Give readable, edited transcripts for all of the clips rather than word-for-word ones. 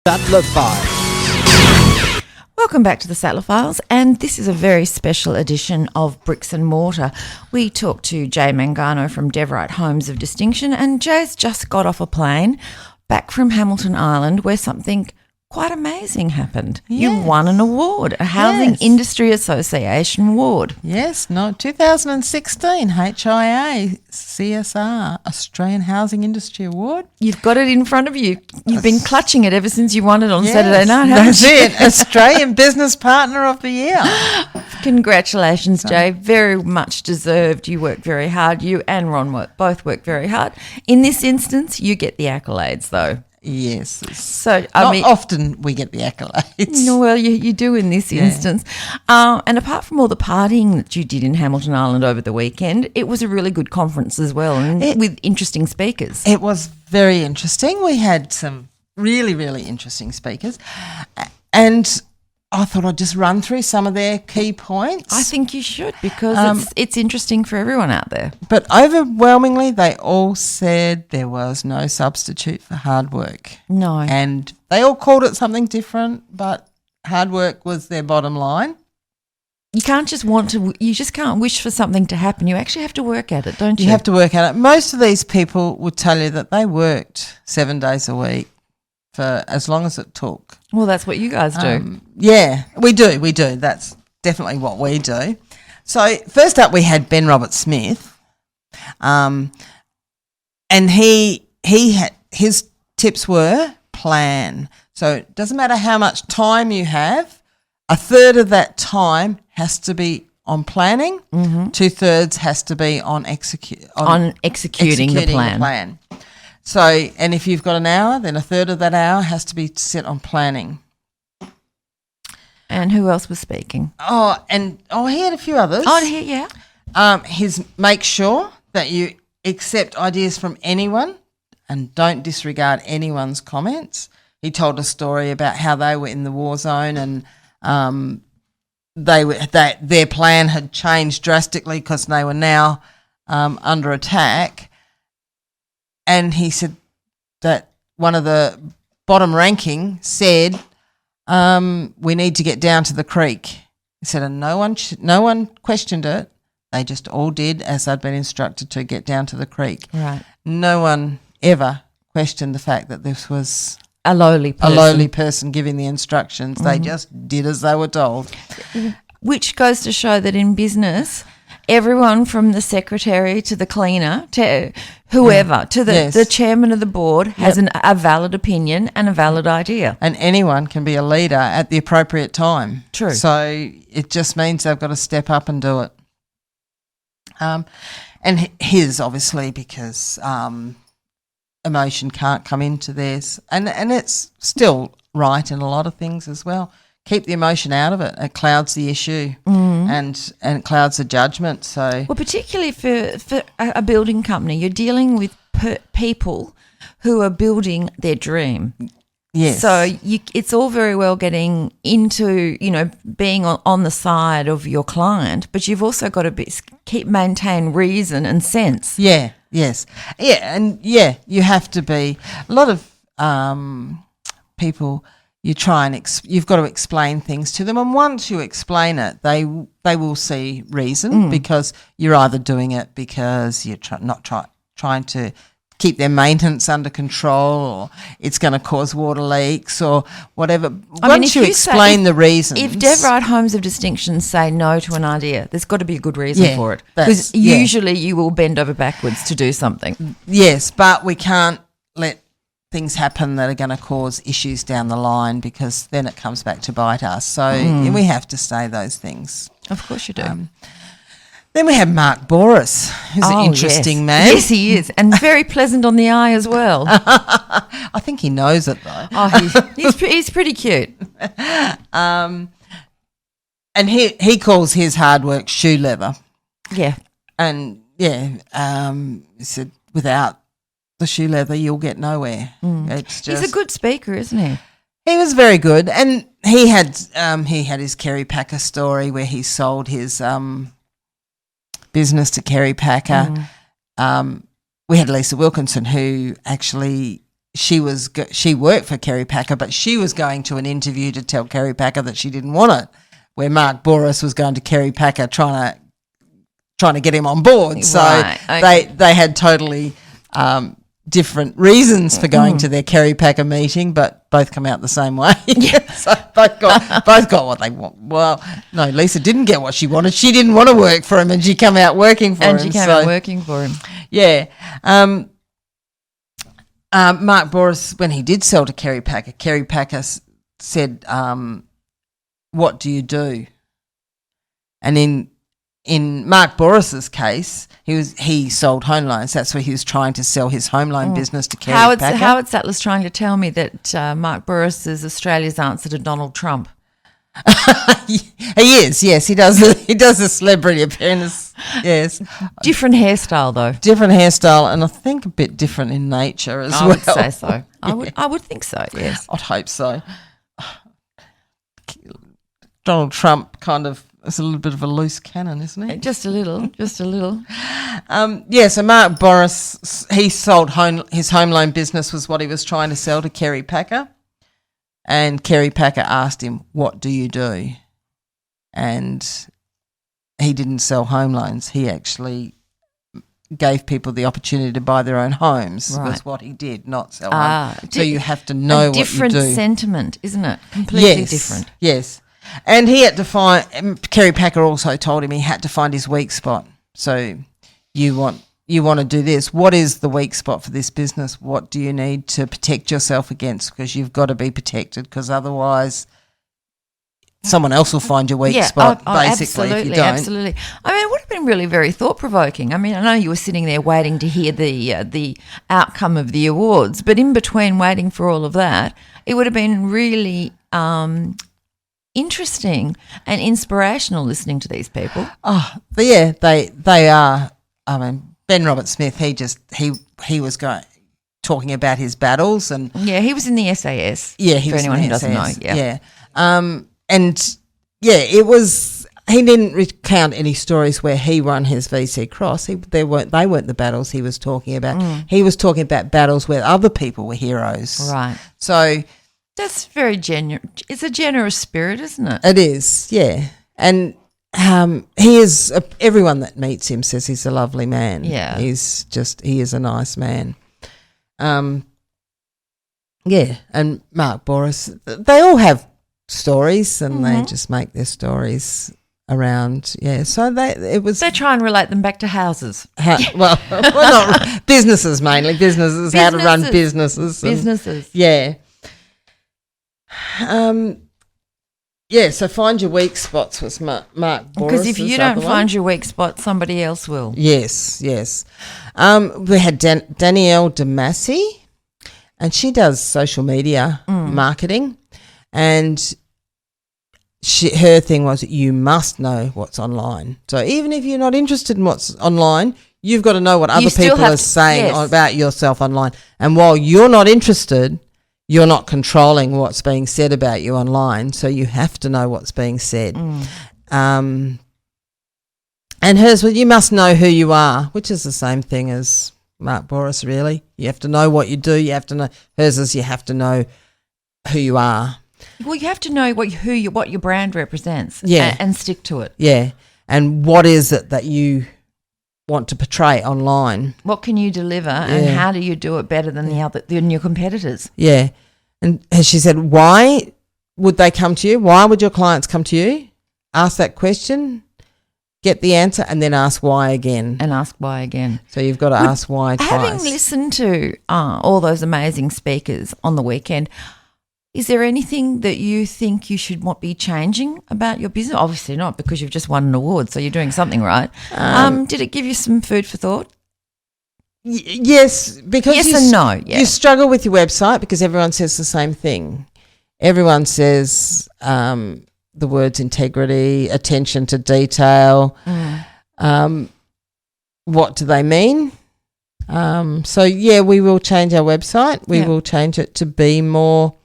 Sattler Files. Welcome back to the Sattler Files, and this is a very special edition of Bricks and Mortar. We talked to Jay Mangano from Devrite Homes of Distinction, and Jay's just got off a plane back from Hamilton Island where something quite amazing happened. Yes. You won an award, a Housing Yes. Industry Association award. Yes, 2016 HIA CSR Australian Housing Industry Award. You've got it in front of you. You've been clutching it ever since you won it on Yes, Saturday night, haven't that's you? it. Australian Business Partner of the Year. Congratulations, Jay. Very much deserved. You worked very hard. You and Ron both worked very hard. In this instance, you get the accolades, though. Yes. So, Not often we get the accolades. No, well, you do in this instance. And apart from all the partying that you did in Hamilton Island over the weekend, it was a really good conference as well, and with interesting speakers. It was very interesting. We had some really, really interesting speakers, and I thought I'd just run through some of their key points. I think you should, because it's interesting for everyone out there. But overwhelmingly, they all said there was no substitute for hard work. No. And they all called it something different, but hard work was their bottom line. You can't just you just can't wish for something to happen. You actually have to work at it, don't you? You have to work at it. Most of these people would tell you that they worked 7 days a week for as long as it took. Well, that's what you guys do. Yeah, we do. That's definitely what we do. So first up, we had Ben Roberts-Smith, and his tips were plan. So it doesn't matter how much time you have, a third of that time has to be on planning, 2/3 has to be on executing the plan. So, and if you've got an hour, then a third of that hour has to be set on planning. And who else was speaking? He had a few others. Yeah. His make sure that you accept ideas from anyone and don't disregard anyone's comments. He told a story about how they were in the war zone and their plan had changed drastically because they were now under attack. And he said that one of the bottom ranking said, we need to get down to the creek. He said, and no one questioned it. They just all did as they'd been instructed to get down to the creek. Right. No one ever questioned the fact that this was A lowly person giving the instructions. They just did as they were told. Which goes to show that in business, everyone from the secretary to the cleaner to whoever, to the chairman of the board has a valid opinion and a valid idea. And anyone can be a leader at the appropriate time. True. So it just means they've got to step up and do it. And his, obviously, because emotion can't come into this. And it's still right in a lot of things as well. Keep the emotion out of it. It clouds the issue and it clouds the judgment. So, Well, particularly for a building company, you're dealing with people who are building their dream. yes. So it's all very well getting into, being on the side of your client, but you've also got to maintain reason and sense. Yeah, yes. Yeah, and you have to be. A lot of people, you try and you've got to explain things to them, and once you explain it, they will see reason because you're either doing it because you're trying to keep their maintenance under control, or it's going to cause water leaks or whatever. Once you explain the reasons. If Devrite Homes of Distinction say no to an idea, there's got to be a good reason for it. Because usually you will bend over backwards to do something. Yes, but we can't let things happen that are going to cause issues down the line, because then it comes back to bite us. So we have to say those things. Of course you do. Then we have Mark Boris, who's an interesting man. Yes, he is, and very pleasant on the eye as well. I think he knows it though. He's pretty cute. And he calls his hard work shoe leather. Yeah. And he said without the shoe leather you'll get nowhere. It's just, He's a good speaker, isn't he? He was very good, and he had his Kerry Packer story where he sold his business to Kerry Packer. We had Lisa Wilkinson, who actually she worked for Kerry Packer, but she was going to an interview to tell Kerry Packer that she didn't want it, where Mark Bouris was going to Kerry Packer trying to get him on board. So Right, okay. they had totally different reasons for going to their Kerry Packer meeting, but both come out the same way. So both got what they want. Well, no, Lisa didn't get what she wanted. She didn't want to work for him, and she came out working for him. And she came out working for him. Yeah. Mark Bouris, when he did sell to Kerry Packer said, "What do you do?" And in Mark Bouris's case, he sold home loans. That's where he was trying to sell his home loan business to Kerry Packer. Howard Sattler's trying to tell me that Mark Bouris is Australia's answer to Donald Trump. He is, yes. He does a celebrity appearance, yes. Different hairstyle, though. Different hairstyle, and I think a bit different in nature as well. I would say so. I would think so, yes. I'd hope so. Donald Trump kind of is a little bit of a loose cannon, isn't he? Just a little. So Mark Bouris, he sold his home loan business was what he was trying to sell to Kerry Packer. And Kerry Packer asked him, "What do you do?" And he didn't sell home loans. He actually gave people the opportunity to buy their own homes. Right. Was what he did, not sell homes. So di- you have to know what you do. Different sentiment, isn't it? Completely different. Yes. And he had to find, Kerry Packer also told him he had to find his weak spot. So you want to do this. What is the weak spot for this business? What do you need to protect yourself against? Because you've got to be protected, because otherwise someone else will find your weak spot, basically, if you don't. Absolutely. I mean, it would have been really very thought-provoking. I mean, I know you were sitting there waiting to hear the outcome of the awards, but in between waiting for all of that, it would have been really interesting and inspirational listening to these people. Oh, but yeah, they are. I mean, Ben Robert-Smith, he was talking about his battles, and he was in the SAS. Yeah, he for was anyone in who the doesn't know. SAS, Yeah. And yeah, it was. He didn't recount any stories where he won his VC Cross. They weren't the battles he was talking about. He was talking about battles where other people were heroes. Right. So that's very generous. It's a generous spirit, isn't it? it is, yeah. And he is. Everyone that meets him says he's a lovely man. Yeah, he is a nice man. Yeah, and Mark Bouris, they all have stories, and they just make their stories around. Yeah, so they try and relate them back to houses. Well, not businesses mainly. Businesses, how to run businesses. Businesses. Yeah. Yeah, so find your weak spots was Mark Bouris. Because if you don't find your weak spot, somebody else will. Yes. We had Danielle Damasi, and she does social media marketing, and her thing was you must know what's online. So even if you're not interested in what's online, you've got to know what other people are saying about yourself online. And while you're not interested, you're not controlling what's being said about you online, so you have to know what's being said. And hers was, you must know who you are, which is the same thing as Mark Bouris, really. You have to know what you do. You have to know. Hers is you have to know who you are. Well, you have to know what your brand represents, and stick to it. Yeah, and what is it that you want to portray online? What can you deliver, and how do you do it better than than your competitors? Yeah, and as she said, why would they come to you? Why would your clients come to you? Ask that question, get the answer, and then ask why again. And ask why again. So you've got to ask why twice. Having listened to all those amazing speakers on the weekend, is there anything that you think you should be changing about your business? Obviously not, because you've just won an award, so you're doing something right. Did it give you some food for thought? Yes, because yes and no. Yeah. You struggle with your website because everyone says the same thing. Everyone says the words integrity, attention to detail. What do they mean? So we will change our website. We will change it to be more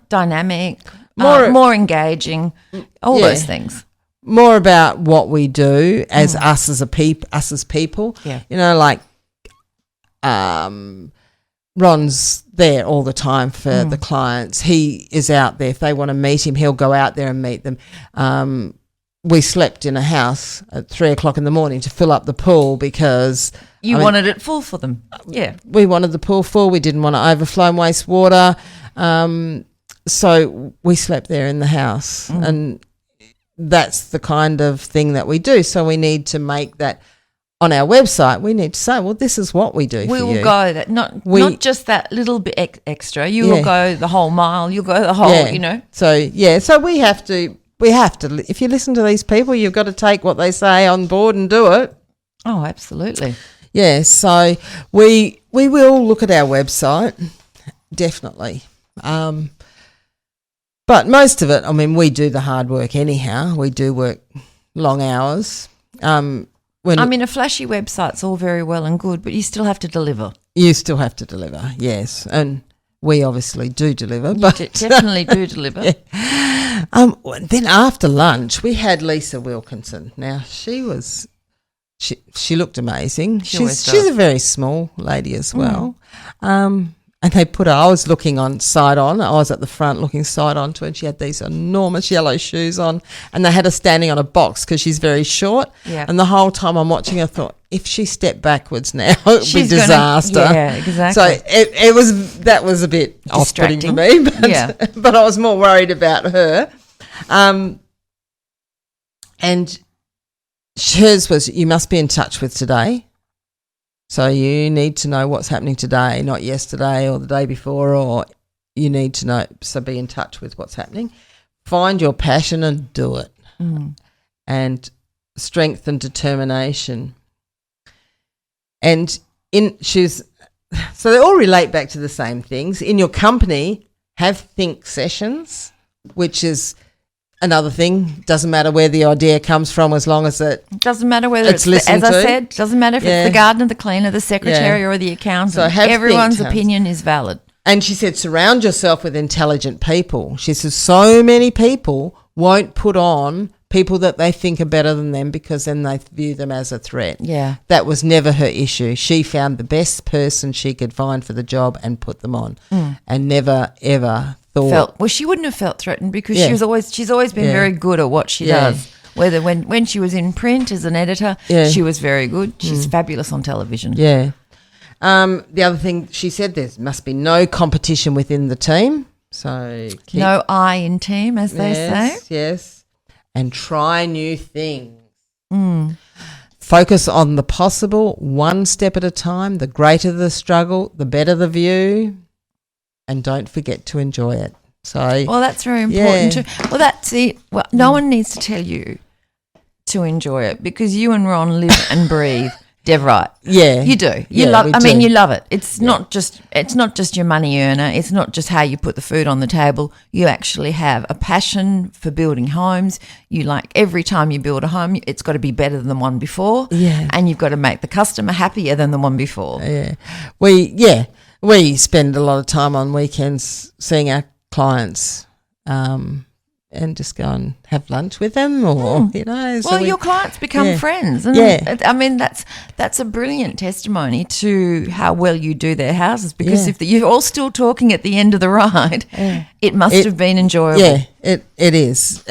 dynamic, more engaging, all those things. More about what we do as us as people. Yeah. You know, like Ron's there all the time for the clients. He is out there. If they want to meet him, he'll go out there and meet them. We slept in a house at 3:00 in the morning to fill up the pool because You wanted it full for them. Yeah. we wanted the pool full. We didn't want to overflow and waste water. So we slept there in the house, and that's the kind of thing that we do. So we need to make that on our website. We need to say, well, this is what we do We for will you. go that not just that little bit extra. You will go the whole mile. You'll go the whole. You know. So so we have to. If you listen to these people, you've got to take what they say on board and do it. Oh, absolutely. Yeah. So we will look at our website, definitely. But most of it, I mean, we do the hard work anyhow. We do work long hours. A flashy website's all very well and good, but you still have to deliver. You still have to deliver, yes. And we obviously do deliver. You But definitely do deliver. then after lunch, we had Lisa Wilkinson. Now, she looked amazing. She's a very small lady as well. And they put her, I was looking on side on. I was at the front looking side on to her, and she had these enormous yellow shoes on, and they had her standing on a box because she's very short. Yeah. And the whole time I'm watching her, I thought, if she stepped backwards now, it would be disaster. Yeah, exactly. So that was a bit off-putting for Distracting. me, but I was more worried about her. And hers was, you must be in touch with today. So you need to know what's happening today, not yesterday or the day before, or you need to know. So be in touch with what's happening. Find your passion and do it. And strength and determination. And so they all relate back to the same things. In your company, have think sessions, which is another thing. Doesn't matter where the idea comes from, as long as Doesn't matter whether it's listened as I to. said, doesn't matter if it's the gardener, the cleaner, the secretary, or the accountant. So have everyone's think tanks. opinion is valid. And she said, surround yourself with intelligent people. She says, so many people won't put on people that they think are better than them because then they view them as a threat. Yeah. That was never her issue. She found the best person she could find for the job and put them on, and never, ever thought. She wouldn't have felt threatened because Yeah. she's always been very good at what she Yeah. does. Whether when she was in print as an editor, she was very good. She's fabulous on television. Yeah. The other thing she said, there must be no competition within the team. So No I in team, as they say. Yes. And try new things. Focus on the possible, one step at a time. The greater the struggle, the better the view. And don't forget to enjoy it. So Well, that's very important too. Well, that's it. Well, no one needs to tell you to enjoy it because you and Ron live and breathe Devrite. Yeah. You do. You Yeah, love. we I mean, do. you love it. It's not just your money earner. It's not just how you put the food on the table. You actually have a passion for building homes. You like every time you build a home, it's got to be better than the one before. Yeah. And you've got to make the customer happier than the one before. Yeah. We spend a lot of time on weekends seeing our clients and just go and have lunch with them or, you know. Well, your clients become friends. And I mean, that's a brilliant testimony to how well you do their houses because if you're all still talking at the end of the ride, it must have been enjoyable. Yeah, it is.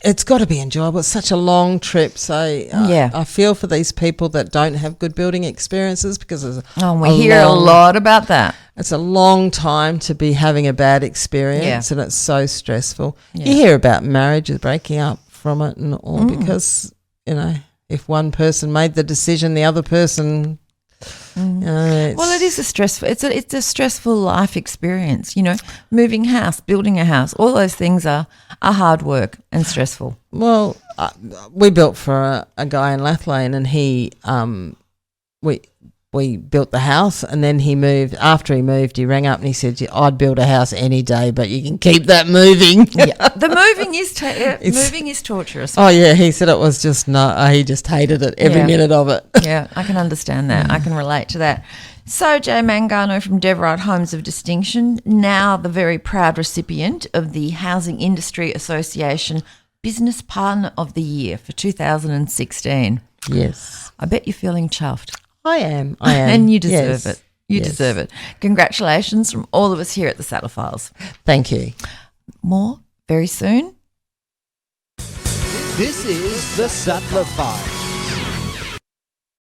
It's got to be enjoyable. It's such a long trip. So I feel for these people that don't have good building experiences because we hear a lot about that. It's a long time to be having a bad experience and it's so stressful. Yeah. You hear about marriages breaking up from it and all because, you know, if one person made the decision, the other person... well, it is a stressful. It's a stressful life experience. You know, moving house, building a house, all those things are hard work and stressful. Well, we built for a guy in Lathlane, and he we built the house, and then he moved. After he moved, he rang up and he said, "I'd build a house any day, but you can keep that moving." Yeah, the moving is torturous. Oh yeah, he said it was just he just hated it every minute of it. Yeah, I can understand that. I can relate to that. So, Jay Mangano from Devrite Homes of Distinction, now the very proud recipient of the Housing Industry Association Business Partner of the Year for 2016. Yes. I bet you're feeling chuffed. I am. I am. And you deserve Yes. it. You Yes. deserve it. Congratulations from all of us here at the Sattler Files. Thank you. More very soon. This is the Sattler Files.